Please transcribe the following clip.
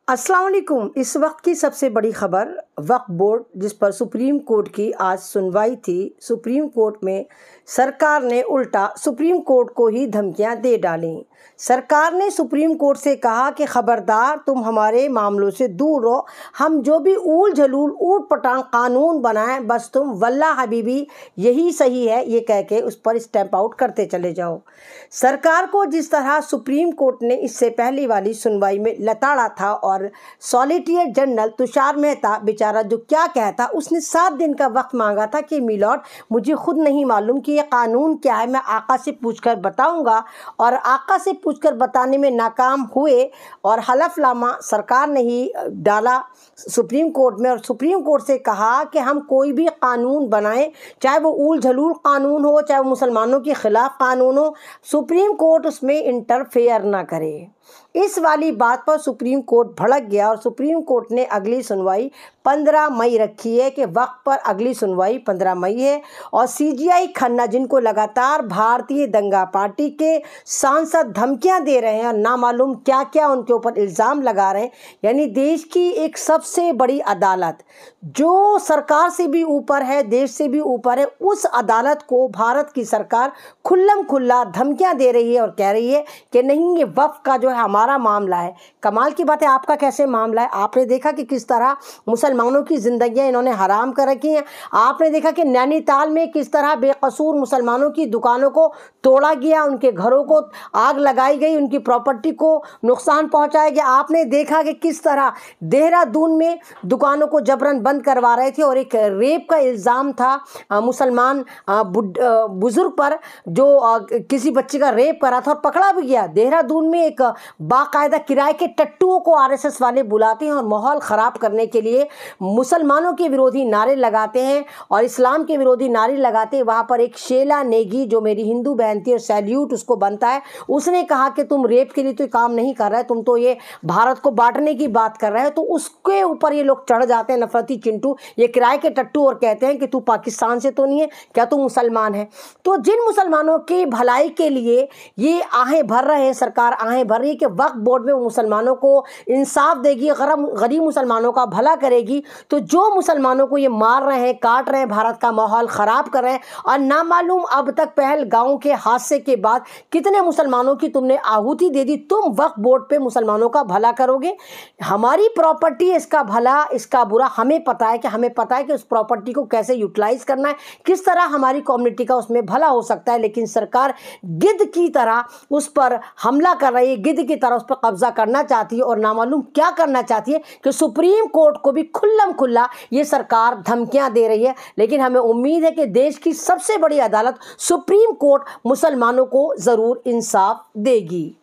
अस्सलाम वालेकुम। इस वक्त की सबसे बड़ी खबर वक्फ बोर्ड जिस पर सुप्रीम कोर्ट की आज सुनवाई थी। सुप्रीम कोर्ट में सरकार ने उल्टा सुप्रीम कोर्ट को ही धमकियां दे डालीं। सरकार ने सुप्रीम कोर्ट से कहा कि खबरदार, तुम हमारे मामलों से दूर रहो, हम जो भी ऊल झलूल ऊट पटांग कानून बनाएं बस तुम वल्ला हबीबी यही सही है ये कह के उस पर स्टैंप आउट करते चले जाओ। सरकार को जिस तरह सुप्रीम कोर्ट ने इससे पहले वाली सुनवाई में लताड़ा था और सॉलिसिटर जनरल तुषार मेहता बेचारा जो क्या कहता, उसने 7 दिन का वक्त मांगा था कि मिलॉर्ड मुझे खुद नहीं मालूम कि ये कानून क्या है, मैं आका से पूछकर बताऊंगा, और आका से पूछकर बताने में नाकाम हुए और हलफनामा सरकार ने ही डाला सुप्रीम कोर्ट में और सुप्रीम कोर्ट से कहा कि हम कोई भी कानून बनाएं, चाहे वो ऊल झलूल कानून हो, चाहे वो मुसलमानों के खिलाफ कानून हो, सुप्रीम कोर्ट उसमें इंटरफेयर ना करे। इस वाली बात पर सुप्रीम कोर्ट भड़क गया और सुप्रीम कोर्ट ने अगली सुनवाई 15 मई रखी है कि वक्त पर अगली सुनवाई 15 मई है। और सीजीआई खन्ना, जिनको लगातार भारतीय दंगा पार्टी के सांसद धमकियां दे रहे हैं और ना मालूम क्या क्या उनके ऊपर इल्ज़ाम लगा रहे हैं, यानी देश की एक सबसे बड़ी अदालत जो सरकार से भी ऊपर है, देश से भी ऊपर है, उस अदालत को भारत की सरकार खुल्लम खुल्ला धमकियां दे रही है और कह रही है कि नहीं, ये वक्फ का जो है हमारा मामला है। कमाल की बात है, आपका कैसे मामला है? आपने देखा कि किस तरह मुसलमानों की ज़िंदगियां इन्होंने हराम कर रखी हैं। आपने देखा कि नैनीताल में किस तरह बेकसूर मुसलमानों की दुकानों को तोड़ा गया, उनके घरों को आग लगाई गई, उनकी प्रॉपर्टी को नुकसान पहुंचाया गया। आपने देखा कि किस तरह देहरादून में दुकानों को जबरन बंद करवा रहे थे और एक रेप का इल्ज़ाम था मुसलमान बुजुर्ग पर जो किसी बच्चे का रेप करा था और पकड़ा भी गया। देहरादून में एक बाकायदा किराए के टट्टुओं को आरएसएस वाले बुलाते हैं और माहौल ख़राब करने के लिए मुसलमानों के विरोधी नारे लगाते हैं और इस्लाम के विरोधी नारे लगाते हैं। वहाँ पर एक शेला नेगी जो मेरी हिंदू बहन थी और सैल्यूट उसको बनता है, उसने कहा कि तुम रेप के लिए तो काम नहीं कर रहे, तुम तो ये भारत को बांटने की बात कर रहे हो। तो उसके ऊपर ये लोग चढ़ जाते हैं, नफरती चिंटू, ये किराए के टट्टू, और कहते हैं कि तू पाकिस्तान से तो नहीं है क्या, तू मुसलमान है। तो जिन मुसलमानों की भलाई के लिए ये आहें भर रहे हैं, सरकार आहें भर रही है कि वक्फ बोर्ड में मुसलमानों को इंसाफ देगी, गरीब मुसलमानों का भला करेगी, तो जो मुसलमानों को ये मार रहे हैं, काट रहे हैं, भारत का माहौल ख़राब कर रहे हैं, और नामालूम अब तक पहलगाम के हादसे के बाद कितने मुसलमानों की तुमने आहुति दे दी, तुम वक्फ बोर्ड पे मुसलमानों का भला करोगे? हमारी प्रॉपर्टी, इसका भला इसका बुरा हमें पता है, कि हमें पता है कि उस प्रॉपर्टी को कैसे यूटिलाइज करना है, किस तरह हमारी कम्युनिटी का उसमें भला हो सकता है। लेकिन सरकार गिद्ध की तरह उस पर हमला कर रही है, गिद्ध की तरह उस पर कब्जा करना चाहती है और नामालूम क्या करना चाहती है कि सुप्रीम कोर्ट को भी खुल्लम खुल्ला ये सरकार धमकियां दे रही है। लेकिन हमें उम्मीद है कि देश की सबसे बड़ी अदालत सुप्रीम कोर्ट मुसलमानों को ज़रूर इंसाफ देगी।